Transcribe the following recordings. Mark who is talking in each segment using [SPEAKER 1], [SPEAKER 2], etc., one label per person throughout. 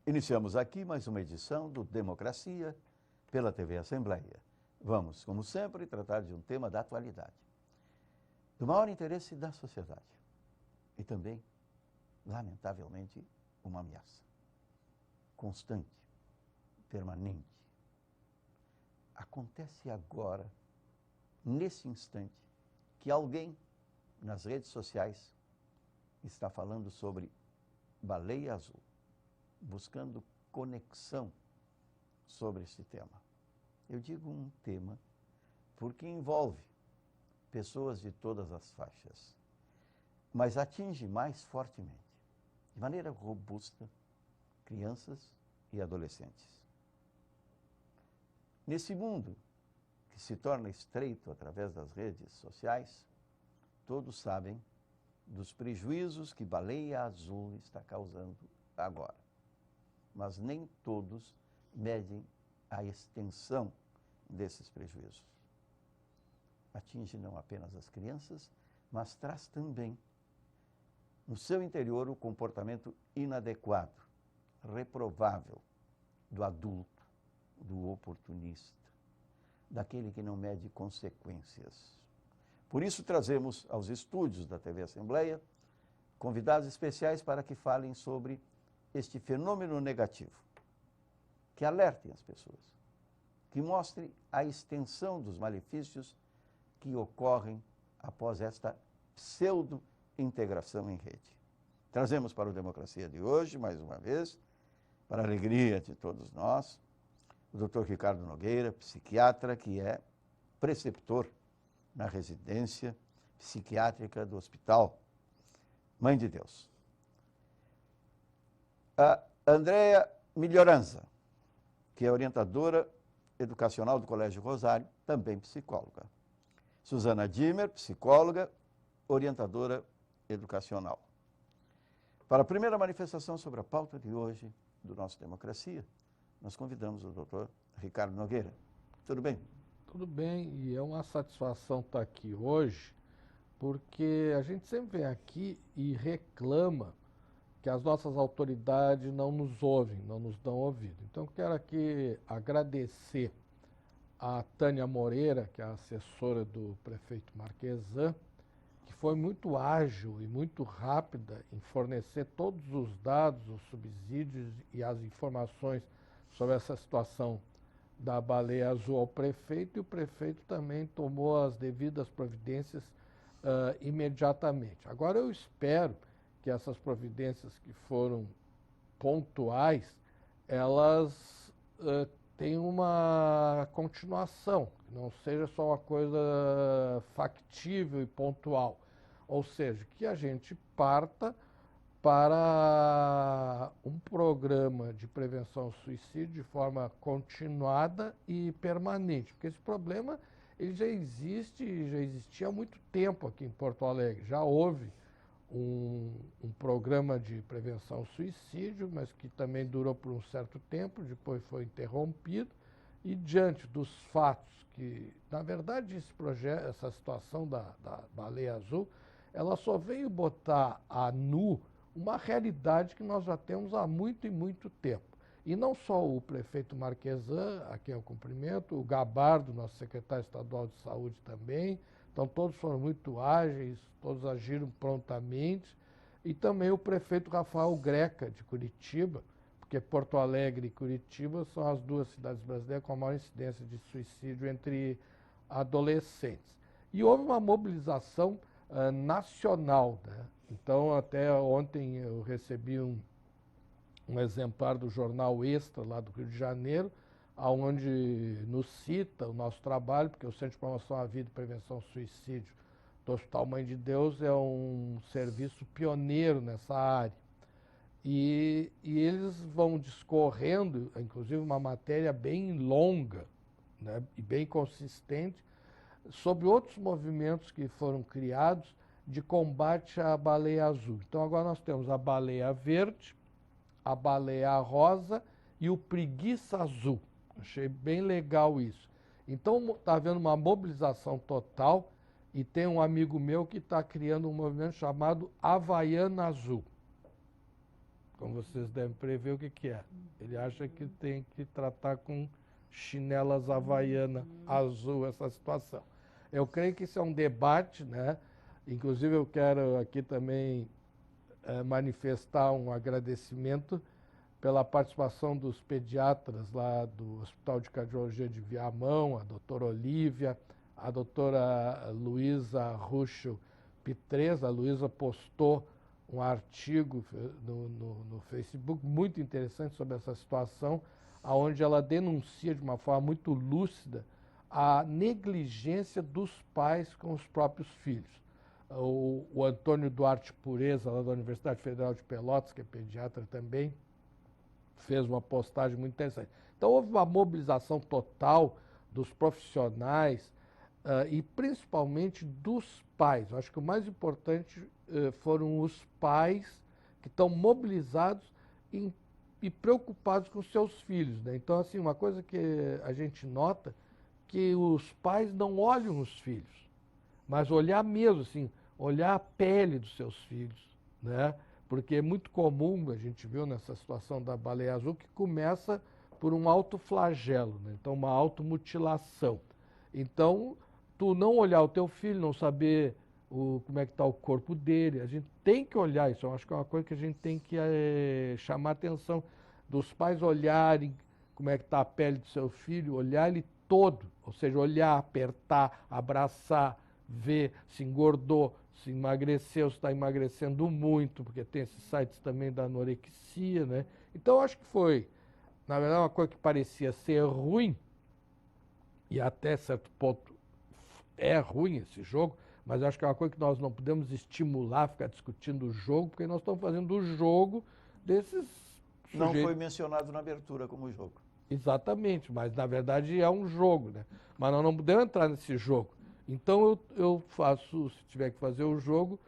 [SPEAKER 1] Iniciamos aqui mais uma edição do Democracia pela TV Assembleia. Vamos, como sempre, tratar de um tema da atualidade, do maior interesse da sociedade e também, lamentavelmente, uma ameaça constante, permanente. Acontece agora, nesse instante, que alguém nas redes sociais está falando sobre baleia azul, buscando conexão sobre esse tema. Eu digo um tema porque envolve pessoas de todas as faixas, mas atinge mais fortemente, de maneira robusta, crianças e adolescentes. Nesse mundo que se torna estreito através das redes sociais, todos sabem dos prejuízos que baleia azul está causando agora. Mas nem todos medem a extensão desses prejuízos. Atinge não apenas as crianças, mas traz também no seu interior o comportamento inadequado, reprovável do adulto, do oportunista, daquele que não mede consequências. Por isso trazemos aos estúdios da TV Assembleia convidados especiais para que falem sobre este fenômeno negativo, que alertem as pessoas, que mostrem a extensão dos malefícios que ocorrem após esta pseudo-integração em rede. Trazemos para o Democracia de hoje, mais uma vez, para a alegria de todos nós, o Dr. Ricardo Nogueira, psiquiatra, que é preceptor na residência psiquiátrica do Hospital Mãe de Deus. A Andréa Melhoranza, que é orientadora educacional do Colégio Rosário, também psicóloga. Suzana Dimmer, psicóloga, orientadora educacional. Para a primeira manifestação sobre a pauta de hoje do nosso Democracia, nós convidamos o doutor Ricardo Nogueira. Tudo bem?
[SPEAKER 2] Tudo bem, e é uma satisfação estar aqui hoje, porque a gente sempre vem aqui e reclama que as nossas autoridades não nos ouvem, não nos dão ouvido. Então, quero aqui agradecer a Tânia Moreira, que é a assessora do prefeito Marquesan, que foi muito ágil e muito rápida em fornecer todos os dados, os subsídios e as informações sobre essa situação da baleia azul ao prefeito, e o prefeito também tomou as devidas providências imediatamente. Agora eu espero que essas providências que foram pontuais, elas tenham uma continuação, que não seja só uma coisa factível e pontual. Ou seja, que a gente parta para um programa de prevenção ao suicídio de forma continuada e permanente, porque esse problema ele já existia há muito tempo aqui em Porto Alegre. Já houve um programa de prevenção ao suicídio, mas que também durou por um certo tempo, depois foi interrompido, e diante dos fatos que, na verdade, essa situação da baleia azul, ela só veio botar a nu uma realidade que nós já temos há muito e muito tempo. E não só o prefeito Marquesan, a quem eu cumprimento, o Gabardo, nosso secretário estadual de saúde também, então todos foram muito ágeis, todos agiram prontamente, e também o prefeito Rafael Greca, de Curitiba, porque Porto Alegre e Curitiba são as duas cidades brasileiras com a maior incidência de suicídio entre adolescentes. E houve uma mobilização nacional, né? Então, até ontem eu recebi um exemplar do jornal Extra, lá do Rio de Janeiro, onde nos cita o nosso trabalho, porque o Centro de Promoção à Vida e Prevenção ao Suicídio do Hospital Mãe de Deus é um serviço pioneiro nessa área. E eles vão discorrendo, inclusive uma matéria bem longa, né, e bem consistente, sobre outros movimentos que foram criados de combate à baleia azul. Então agora nós temos a baleia verde, a baleia rosa e o preguiça azul. Achei bem legal isso. Então está havendo uma mobilização total, e tem um amigo meu que está criando um movimento chamado Havaiana Azul. como vocês devem prever, o que que é? Ele acha que tem que tratar com chinelas havaiana azul essa situação. Eu creio que isso é um debate, né? Inclusive eu quero aqui também manifestar um agradecimento pela participação dos pediatras lá do Hospital de Cardiologia de Viamão, a doutora Olívia, a doutora Luísa Ruschel Pitres. A Luísa postou um artigo no Facebook muito interessante sobre essa situação, onde ela denuncia de uma forma muito lúcida a negligência dos pais com os próprios filhos. O Antônio Duarte Pureza, lá da Universidade Federal de Pelotas, que é pediatra também, fez uma postagem muito interessante. Então, houve uma mobilização total dos profissionais e principalmente dos pais. Eu acho que o mais importante foram os pais que estão mobilizados e preocupados com seus filhos, né? Então, assim, uma coisa que a gente nota que os pais não olham os filhos, mas olhar mesmo, assim, olhar a pele dos seus filhos, né? Porque é muito comum, a gente viu nessa situação da baleia azul, que começa por um autoflagelo, né? Então, uma automutilação. Então, tu não olhar o teu filho, não saber como é que está o corpo dele, a gente tem que olhar isso. Eu acho que é uma coisa que a gente tem que chamar a atenção dos pais, olharem como é que está a pele do seu filho, olhar ele todo, ou seja, olhar, apertar, abraçar, ver se engordou, se emagreceu, se está emagrecendo muito, porque tem esses sites também da anorexia, né? Então, eu acho que foi, na verdade, uma coisa que parecia ser ruim, e até certo ponto é ruim esse jogo, mas eu acho que é uma coisa que nós não podemos estimular, ficar discutindo o jogo, porque nós estamos fazendo o jogo desses sujeitos.
[SPEAKER 1] Não foi mencionado na abertura como jogo.
[SPEAKER 2] Exatamente, mas na verdade é um jogo, né? Mas nós não podemos entrar nesse jogo. Então eu faço, se tiver que fazer o jogo,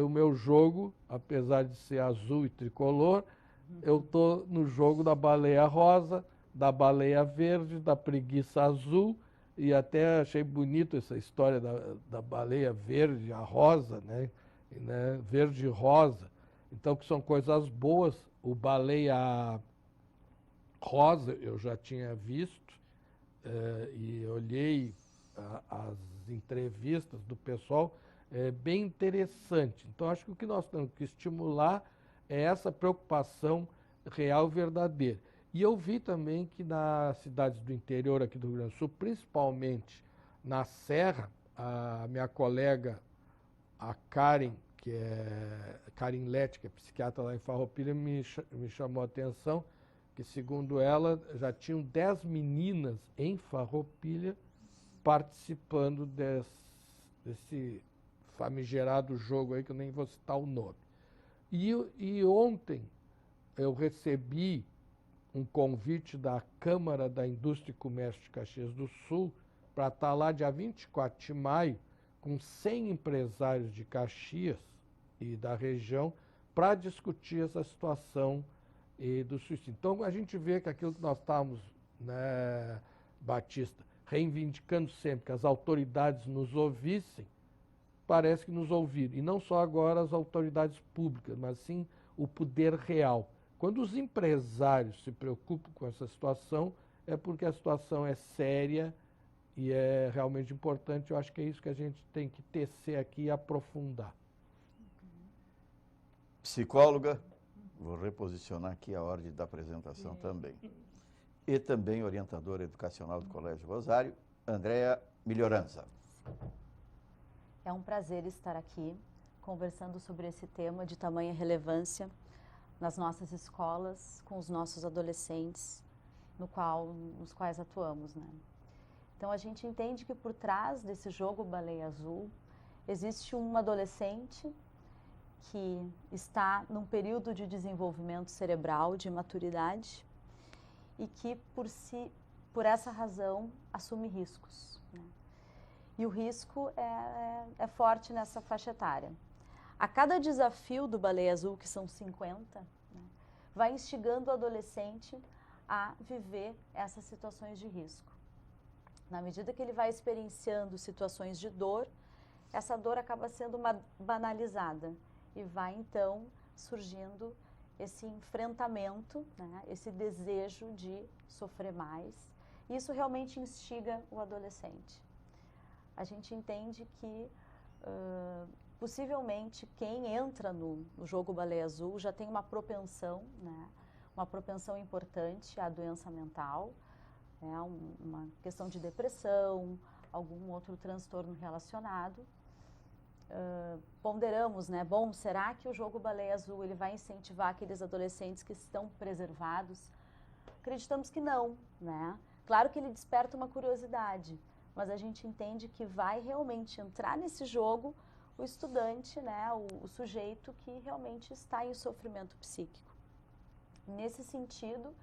[SPEAKER 2] o meu jogo, apesar de ser azul e tricolor, eu estou no jogo da baleia rosa, da baleia verde, da preguiça azul, e até achei bonito essa história da baleia verde, a rosa, né? Verde e rosa. Então, que são coisas boas. O baleia rosa eu já tinha visto e olhei as entrevistas do pessoal, é bem interessante. Então, acho que o que nós temos que estimular é essa preocupação real e verdadeira. E eu vi também que nas cidades do interior aqui do Rio Grande do Sul, principalmente na Serra, a minha colega, a Karen, que é Karen Lett, que é psiquiatra lá em Farroupilha, me chamou a atenção que, segundo ela, já tinham 10 meninas em Farroupilha participando desse famigerado jogo aí, que eu nem vou citar o nome. E ontem eu recebi um convite da Câmara da Indústria e Comércio de Caxias do Sul para estar lá dia 24 de maio com 100 empresários de Caxias e da região para discutir essa situação do suicídio. Então, a gente vê que aquilo que nós estávamos, né, Batista, reivindicando sempre que as autoridades nos ouvissem, parece que nos ouviram. E não só agora as autoridades públicas, mas sim o poder real. Quando os empresários se preocupam com essa situação, é porque a situação é séria e é realmente importante. Eu acho que é isso que a gente tem que tecer aqui e aprofundar.
[SPEAKER 1] Psicóloga, vou reposicionar aqui a ordem da apresentação também. E também orientadora educacional do Colégio Rosário, Andréa Melhoranza.
[SPEAKER 3] É um prazer estar aqui conversando sobre esse tema de tamanha relevância nas nossas escolas, com os nossos adolescentes, nos quais atuamos, né? Então, a gente entende que por trás desse jogo Baleia Azul, existe um adolescente que está num período de desenvolvimento cerebral, de maturidade, e que, por essa razão, assume riscos, né? E o risco é forte nessa faixa etária. A cada desafio do Baleia Azul, que são 50, né, vai instigando o adolescente a viver essas situações de risco. Na medida que ele vai experienciando situações de dor, essa dor acaba sendo banalizada e vai então surgindo esse enfrentamento, né, esse desejo de sofrer mais. Isso realmente instiga o adolescente. A gente entende que possivelmente quem entra no jogo Baleia Azul já tem uma propensão, né, uma propensão importante à doença mental, né, uma questão de depressão, algum outro transtorno relacionado. Ponderamos, né, bom, será que o jogo Baleia Azul ele vai incentivar aqueles adolescentes que estão preservados? Acreditamos que não, né? Claro que ele desperta uma curiosidade, mas a gente entende que vai realmente entrar nesse jogo o estudante, né, o sujeito que realmente está em sofrimento psíquico. Nesse sentido,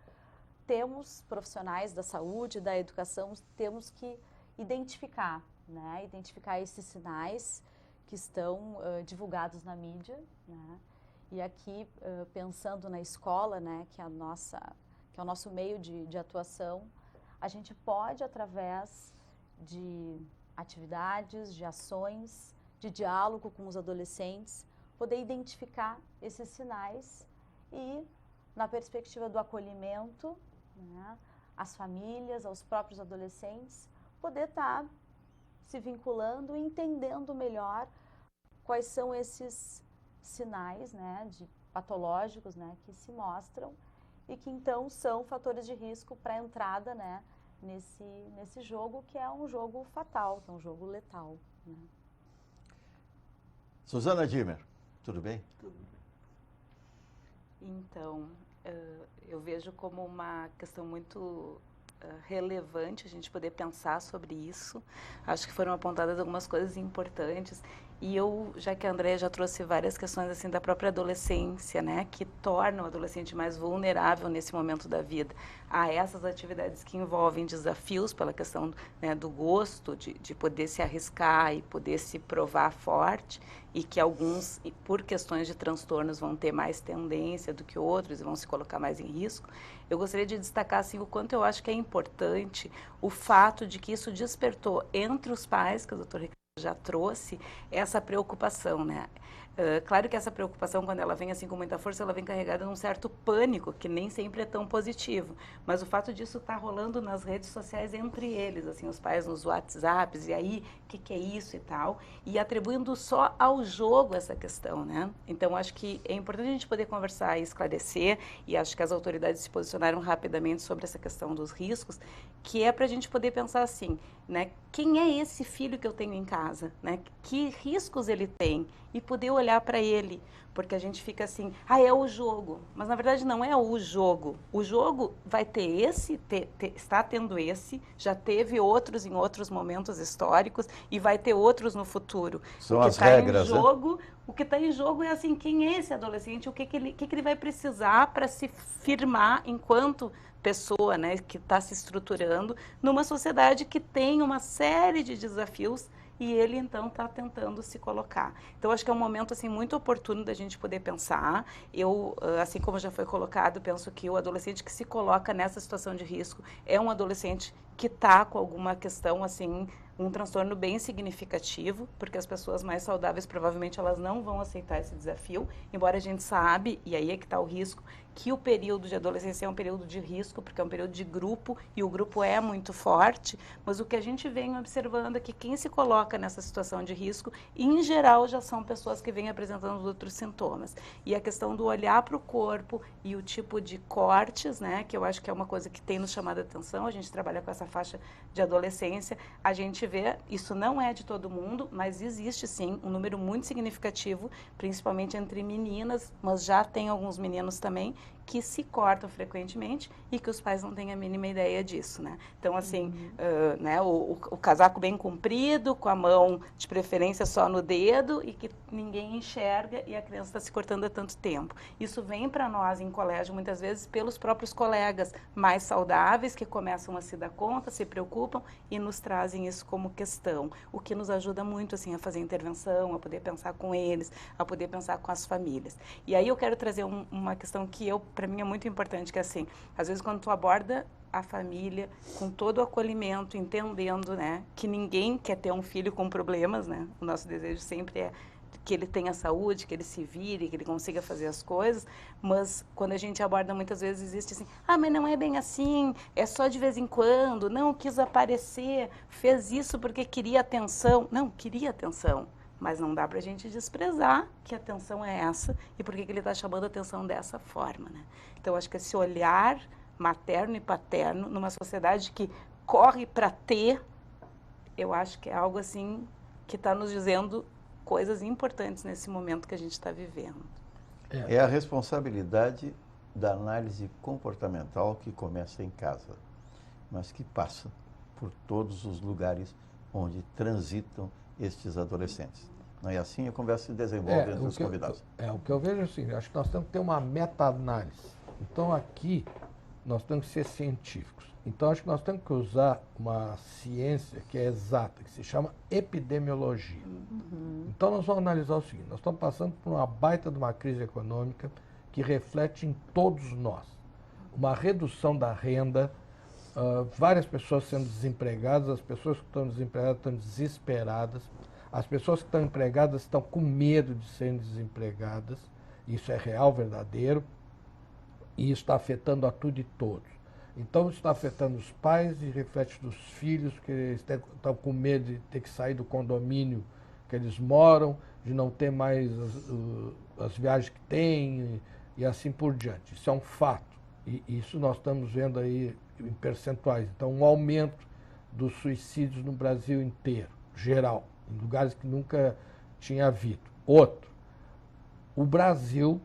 [SPEAKER 3] temos profissionais da saúde, da educação, temos que identificar, né, identificar esses sinais que estão divulgados na mídia, né, e aqui pensando na escola, né, que é o nosso meio de atuação, a gente pode, através de atividades, de ações, de diálogo com os adolescentes, poder identificar esses sinais e, na perspectiva do acolhimento, né, às famílias, aos próprios adolescentes, poder estar se vinculando e entendendo melhor quais são esses sinais, né, patológicos, né, que se mostram e que então são fatores de risco para a entrada, né, nesse jogo, que é um jogo fatal, que é um jogo letal, né.
[SPEAKER 1] Suzana Dimmer, tudo bem?
[SPEAKER 4] Tudo bem. Então, eu vejo como uma questão muito relevante a gente poder pensar sobre isso. Acho que foram apontadas algumas coisas importantes. E já que a Andréia já trouxe várias questões assim da própria adolescência, né, que tornam o adolescente mais vulnerável nesse momento da vida a essas atividades que envolvem desafios pela questão, né, do gosto, de poder se arriscar e poder se provar forte, e que alguns, por questões de transtornos, vão ter mais tendência do que outros e vão se colocar mais em risco. Eu gostaria de destacar assim, o quanto eu acho que é importante o fato de que isso despertou entre os pais, que o Dr. Ricardo já trouxe, essa preocupação, né? Claro que essa preocupação, quando ela vem assim com muita força, ela vem carregada num certo pânico, que nem sempre é tão positivo. Mas o fato disso estar rolando nas redes sociais entre eles, assim, os pais nos WhatsApps, e aí, o que é isso e tal, e atribuindo só ao jogo essa questão, né? Então, acho que é importante a gente poder conversar e esclarecer, e acho que as autoridades se posicionaram rapidamente sobre essa questão dos riscos, que é para a gente poder pensar assim, né? Quem é esse filho que eu tenho em casa, né? Que riscos ele tem? E poder olhar para ele, porque a gente fica assim, é o jogo, mas na verdade não é o jogo. O jogo vai ter esse, está tendo esse, já teve outros em outros momentos históricos e vai ter outros no futuro.
[SPEAKER 1] São as regras, né?
[SPEAKER 4] O que está em jogo é assim, quem é esse adolescente, o que ele vai precisar para se firmar enquanto pessoa, né, que está se estruturando numa sociedade que tem uma série de desafios e ele então está tentando se colocar. Então acho que é um momento assim muito oportuno da gente poder pensar. Eu, assim como já foi colocado, penso que o adolescente que se coloca nessa situação de risco é um adolescente que está com alguma questão assim, um transtorno bem significativo, porque as pessoas mais saudáveis provavelmente elas não vão aceitar esse desafio, embora a gente sabe, e aí é que está o risco, que o período de adolescência é um período de risco, porque é um período de grupo, e o grupo é muito forte, mas o que a gente vem observando é que quem se coloca nessa situação de risco, em geral, já são pessoas que vêm apresentando outros sintomas. E a questão do olhar para o corpo e o tipo de cortes, né, que eu acho que é uma coisa que tem nos chamado a atenção, a gente trabalha com essa faixa de adolescência, a gente vê, isso não é de todo mundo, mas existe sim um número muito significativo, principalmente entre meninas, mas já tem alguns meninos também, que se cortam frequentemente e que os pais não têm a mínima ideia disso, né? Então, assim, né, o casaco bem comprido, com a mão de preferência só no dedo e que ninguém enxerga e a criança está se cortando há tanto tempo. Isso vem para nós em colégio, muitas vezes, pelos próprios colegas mais saudáveis que começam a se dar conta, se preocupam e nos trazem isso como questão, o que nos ajuda muito, assim, a fazer intervenção, a poder pensar com eles, a poder pensar com as famílias. E aí eu quero trazer uma questão que para mim é muito importante, que é assim, às vezes quando tu aborda a família com todo o acolhimento, entendendo, né, que ninguém quer ter um filho com problemas, né, o nosso desejo sempre é que ele tenha saúde, que ele se vire, que ele consiga fazer as coisas, mas quando a gente aborda muitas vezes existe assim, mas não é bem assim, é só de vez em quando, não quis aparecer, fez isso porque queria atenção. Não, queria atenção, mas não dá para a gente desprezar que a atenção é essa e por que ele está chamando a atenção dessa forma, né? Então, acho que esse olhar materno e paterno numa sociedade que corre para ter, eu acho que é algo assim que está nos dizendo coisas importantes nesse momento que a gente está vivendo.
[SPEAKER 1] É a responsabilidade da análise comportamental que começa em casa, mas que passa por todos os lugares onde transitam estes adolescentes. Não é assim? A conversa se desenvolve entre os convidados.
[SPEAKER 2] O que eu vejo é assim, acho que nós temos que ter uma meta-análise. Então, aqui, nós temos que ser científicos. Então, acho que nós temos que usar uma ciência que é exata, que se chama epidemiologia. Então, nós vamos analisar o seguinte, nós estamos passando por uma baita de uma crise econômica que reflete em todos nós. Uma redução da renda, várias pessoas sendo desempregadas, as pessoas que estão desempregadas estão desesperadas, as pessoas que estão empregadas estão com medo de serem desempregadas, isso é real, verdadeiro, e isso está afetando a tudo e todos. Então, isso está afetando os pais e reflete nos filhos, que estão com medo de ter que sair do condomínio que eles moram, de não ter mais as viagens que têm e assim por diante. Isso é um fato. E isso nós estamos vendo aí em percentuais. Então, um aumento dos suicídios no Brasil inteiro, geral, em lugares que nunca tinha havido. Outro, o Brasil,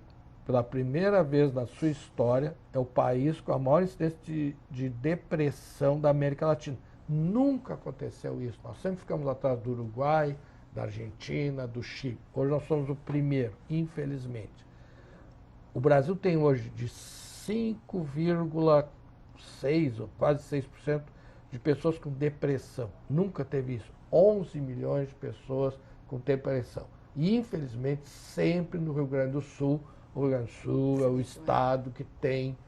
[SPEAKER 2] pela primeira vez na sua história, é o país com a maior incidência de depressão da América Latina. Nunca aconteceu isso. Nós sempre ficamos atrás do Uruguai, da Argentina, do Chile. Hoje nós somos o primeiro, infelizmente. O Brasil tem hoje de 5,6% ou quase 6% de pessoas com depressão. Nunca teve isso. 11 milhões de pessoas com depressão. E, infelizmente, sempre no Rio Grande do Sul, o Rio Grande do Sul é o estado que tem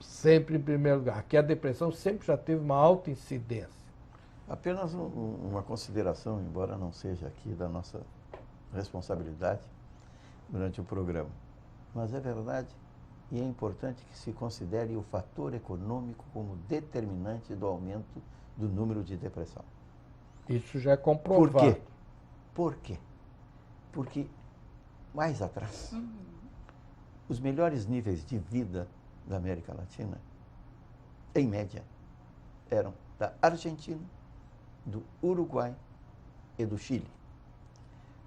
[SPEAKER 2] sempre em primeiro lugar. Aqui a depressão sempre já teve uma alta incidência.
[SPEAKER 1] Apenas uma consideração, embora não seja aqui da nossa responsabilidade durante o programa. Mas é verdade e é importante que se considere o fator econômico como determinante do aumento do número de depressão.
[SPEAKER 2] Isso já é comprovado.
[SPEAKER 1] Por quê? Por quê? Porque mais atrás, os melhores níveis de vida da América Latina, em média, eram da Argentina, do Uruguai e do Chile.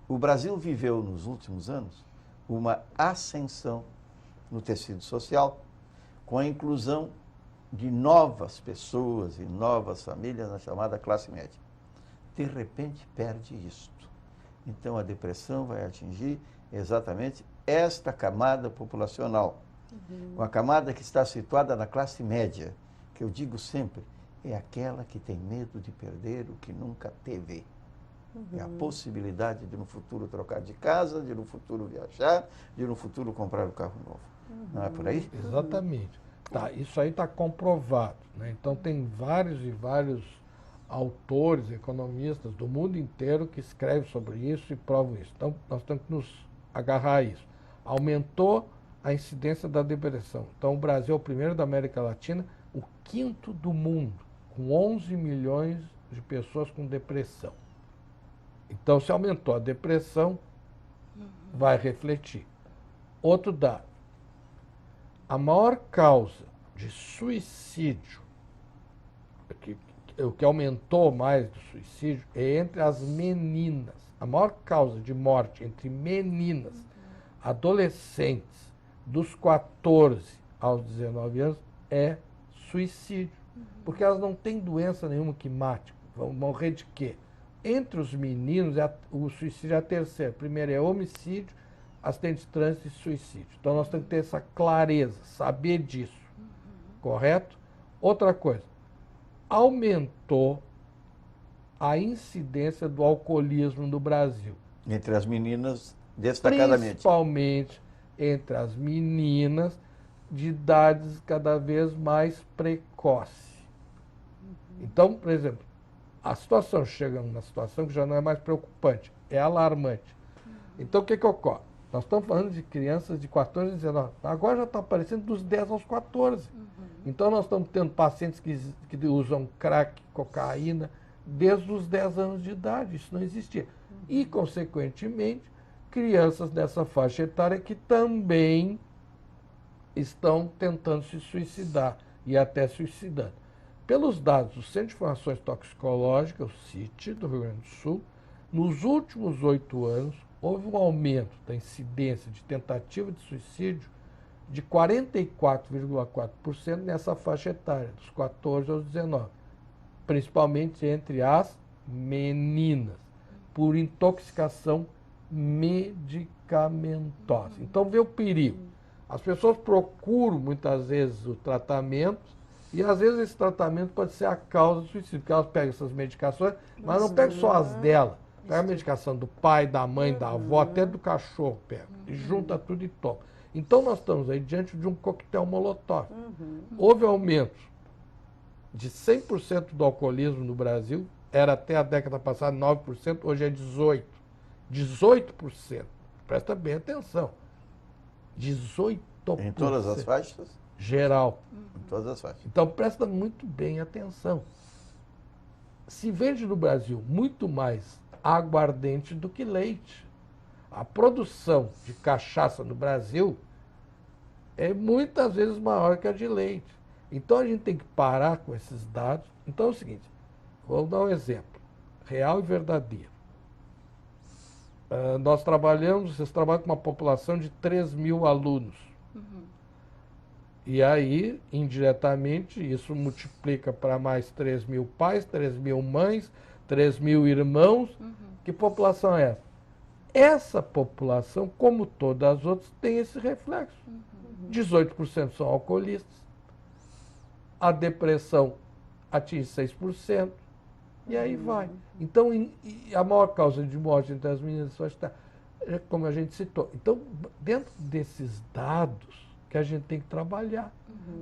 [SPEAKER 1] O Brasil viveu nos últimos anos uma ascensão no tecido social, com a inclusão de novas pessoas e novas famílias na chamada classe média. De repente perde isto. Então a depressão vai atingir exatamente esta camada populacional. Uma camada que está situada na classe média, que eu digo sempre, é aquela que tem medo de perder o que nunca teve. É a possibilidade de no futuro trocar de casa, de no futuro viajar, de no futuro comprar um carro novo. Não é por aí?
[SPEAKER 2] Exatamente. Tá, isso aí está comprovado, né? Então tem vários e vários autores, economistas do mundo inteiro que escrevem sobre isso e provam isso. Então nós temos que nos agarrar a isso. Aumentou a incidência da depressão. Então o Brasil é o primeiro da América Latina, o quinto do mundo, com 11 milhões de pessoas com depressão. Então se aumentou a depressão, vai refletir. Outro dado. A maior causa de suicídio, o que aumentou mais do suicídio, é entre as meninas. A maior causa de morte entre meninas, adolescentes, dos 14 aos 19 anos, é suicídio. Porque elas não têm doença nenhuma que mate. Vão morrer de quê? Entre os meninos, o suicídio é a terceira. Primeiro é homicídio, acidente de trânsito e suicídio. Então nós temos que ter essa clareza, saber disso. Correto? Outra coisa, aumentou a incidência do alcoolismo no Brasil.
[SPEAKER 1] Entre as meninas, destacadamente.
[SPEAKER 2] Principalmente entre as meninas de idades cada vez mais precoces. Então, por exemplo, a situação chega numa situação que já não é mais preocupante, é alarmante. Então, o que ocorre? Nós estamos falando de crianças de 14 a 19. Agora já está aparecendo dos 10 aos 14. Então, nós estamos tendo pacientes que usam crack, cocaína, desde os 10 anos de idade. Isso não existia. E, consequentemente, crianças dessa faixa etária que também estão tentando se suicidar e até suicidando. Pelos dados do Centro de Informações Toxicológicas, o CIT, do Rio Grande do Sul, nos últimos 8 anos, houve um aumento da incidência de tentativa de suicídio de 44,4% nessa faixa etária, dos 14 aos 19, principalmente entre as meninas, por intoxicação medicamentosa. Então, vê o perigo. As pessoas procuram, muitas vezes, o tratamento, e às vezes esse tratamento pode ser a causa do suicídio, porque elas pegam essas medicações, mas não pegam só as dela. Pega a medicação do pai, da mãe, da avó, até do cachorro pega. E junta tudo e toma. Então nós estamos aí diante de um coquetel molotov. Houve aumento de 100% do alcoolismo no Brasil, era até a década passada 9%, hoje é 18%. 18%. Presta bem atenção. 18%.
[SPEAKER 1] Em todas as faixas?
[SPEAKER 2] Geral.
[SPEAKER 1] Em todas as faixas.
[SPEAKER 2] Então presta muito bem atenção. Se vende no Brasil muito mais aguardente do que leite. A produção de cachaça no Brasil é muitas vezes maior que a de leite. Então a gente tem que parar com esses dados. Então é o seguinte, vou dar um exemplo, real e verdadeiro. Vocês trabalham com uma população de 3 mil alunos. E aí, indiretamente, isso multiplica para mais 3 mil pais, 3 mil mães, 3 mil irmãos. Que população é essa? Essa população, como todas as outras, tem esse reflexo. 18% são alcoolistas. A depressão atinge 6%. E aí vai. Então, a maior causa de morte entre as meninas está, como a gente citou. Então, dentro desses dados que a gente tem que trabalhar,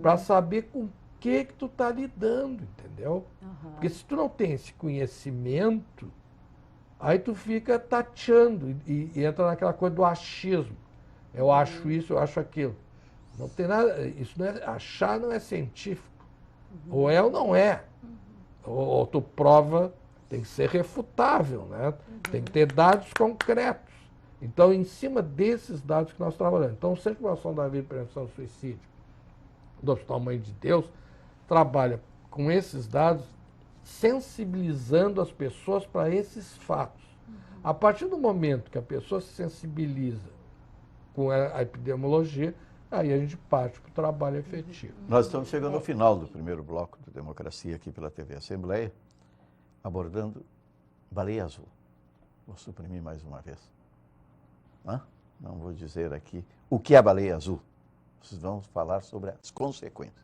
[SPEAKER 2] para saber com o que tu está lidando, entendeu? Porque se tu não tem esse conhecimento, aí tu fica tateando e entra naquela coisa do achismo. Eu acho isso, eu acho aquilo. Não tem nada, isso não é, achar não é científico. Ou é ou não é. Ou tu prova, tem que ser refutável, né? Tem que ter dados concretos. Então, em cima desses dados que nós trabalhamos. Então, o Centro de Promoção da Vida e Prevenção do Suicídio do Hospital Mãe de Deus trabalha com esses dados, sensibilizando as pessoas para esses fatos. A partir do momento que a pessoa se sensibiliza com a epidemiologia, aí a gente parte para o trabalho efetivo.
[SPEAKER 1] Nós estamos chegando ao final do primeiro bloco de Democracia aqui pela TV Assembleia, abordando baleia azul. Vou suprimir mais uma vez. Não vou dizer aqui o que é a baleia azul. Vocês vão falar sobre as consequências.